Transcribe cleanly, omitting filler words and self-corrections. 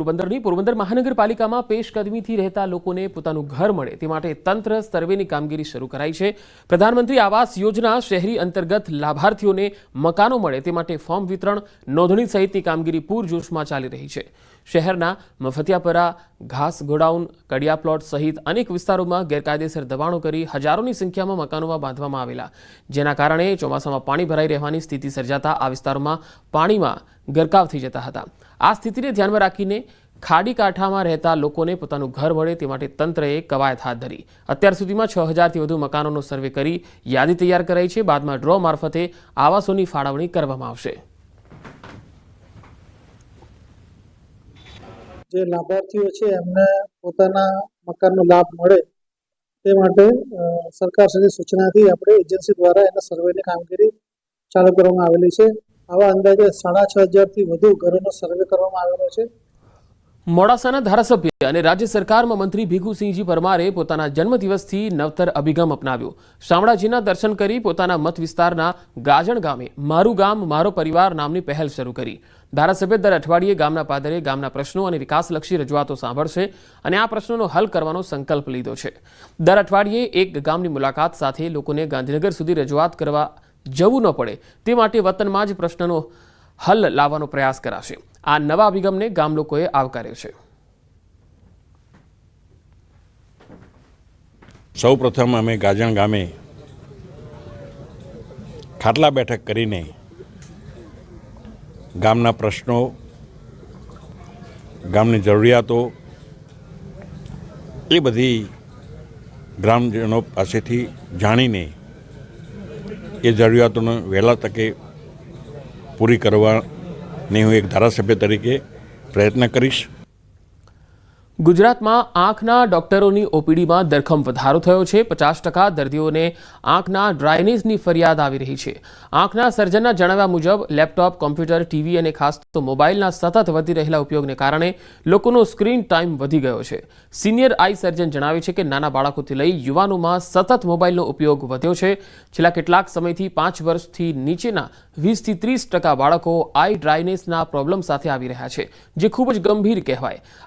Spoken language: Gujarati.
પોરબંદર મહાનગરપાલિકામાં પેશકદમીથી રહેતા લોકોને પોતાનું ઘર મળે તે માટે તંત્ર સર્વેની કામગીરી શરૂ કરાઈ છે। પ્રધાનમંત્રી આવાસ યોજના શહેરી અંતર્ગત લાભાર્થીઓને મકાનો મળે તે માટે ફોર્મ વિતરણ, નોંધણી સહિતની કામગીરી પૂરજોશમાં ચાલી રહી છે। શહેરના મફતિયાપરા, ઘાસ ગોડાઉન, કડિયા પ્લોટ સહિત અનેક વિસ્તારોમાં ગેરકાયદેસર દબાણો કરી હજારોની સંખ્યામાં મકાનોમાં બાંધવામાં આવેલા, જેના કારણે ચોમાસામાં પાણી ભરાઈ રહેવાની સ્થિતિ સર્જાતા આ વિસ્તારોમાં પાણીમાં ગરકાવ થઈ જતા હતા। આ સ્થિતિને ધ્યાનમાં રાખીને ખાડી કાંઠામાં રહેતા લોકોને પોતાનું ઘર મળે તે માટે તંત્રએ કવાયત હાથ ધરી। અત્યાર સુધીમાં 6000થી વધુ મકાનોનો સર્વે કરી યાદી તૈયાર કરાઈ છે। બાદમાં ડ્રો મારફતે આવાસોની ફાળવણી કરવામાં આવશે। જે લાભાર્થીઓ છે એમને પોતાના મકાનનો લાભ મળે તે માટે સરકારશ્રીની સૂચનાથી આપણે એજન્સી દ્વારા એના સર્વેની કામગીરી ચાલુ કરવામાં આવેલી છે। આવા અંદાજે 6500થી વધુ ઘરોનો સર્વે કરવામાં આવેલો છે। મોડાસાના ધારાસભ્ય અને રાજ્ય સરકારમાં મંત્રી ભીખુસિંહજી પરમારે પોતાના જન્મદિવસથી નવતર અભિગમ અપનાવ્યો। શામળાજીના દર્શન કરી પોતાના મત વિસ્તારના ગાજણ ગામે મારું ગામ મારો પરિવાર નામની પહેલ શરૂ કરી। ધારાસભ્ય દર અઠવાડિયે ગામના પાદરે ગામના પ્રશ્નો અને વિકાસલક્ષી રજૂઆતો સાંભળશે અને આ પ્રશ્નોનો હલ કરવાનો સંકલ્પ લીધો છે। દર અઠવાડિયે એક ગામની મુલાકાત સાથે લોકોને ગાંધીનગર સુધી રજૂઆત કરવા જવું ન પડે તે માટે વતનમાં જ પ્રશ્નનો હલ લાવવાનો પ્રયાસ કરાશે। આ નવા અભિગમને ગામ લોકોએ આવકાર્યો છે। સૌપ્રથમ અમે ગાજણ ગામે ખાટલા બેઠક કરીને ગામના પ્રશ્નો, ગામની જરૂરિયાતો એ બધી ગ્રામજનો પાસેથી જાણીને એ જરૂરિયાતોને વહેલા તકે પૂરી કરવાની હું એક ધારાસભ્ય તરીકે પ્રયત્ન કરીશ। ગુજરાતમાં આંખના ડોક્ટરોની ઓપીડીમાં ધરખમ વધારો થયો છે। 50% દર્દીઓને આંખના ડ્રાયનેસની ફરિયાદ આવી રહી છે। આંખના સર્જનના જણાવ્યા મુજબ લેપટોપ, કોમ્પ્યુટર, ટીવી અને ખાસ તો મોબાઈલના સતત વધી રહેલા ઉપયોગને કારણે લોકોનો સ્ક્રીન ટાઈમ વધી ગયો છે। સિનિયર આઈ સર્જન જણાવે છે કે નાના બાળકોથી લઈ યુવાનોમાં સતત મોબાઈલનો ઉપયોગ વધ્યો છે। છેલ્લા કેટલાક સમયથી 5 વર્ષથી નીચેના 20થી 30% બાળકો આઈ ડ્રાયનેસના પ્રોબ્લેમ સાથે આવી રહ્યા છે, જે ખૂબ જ ગંભીર કહેવાય।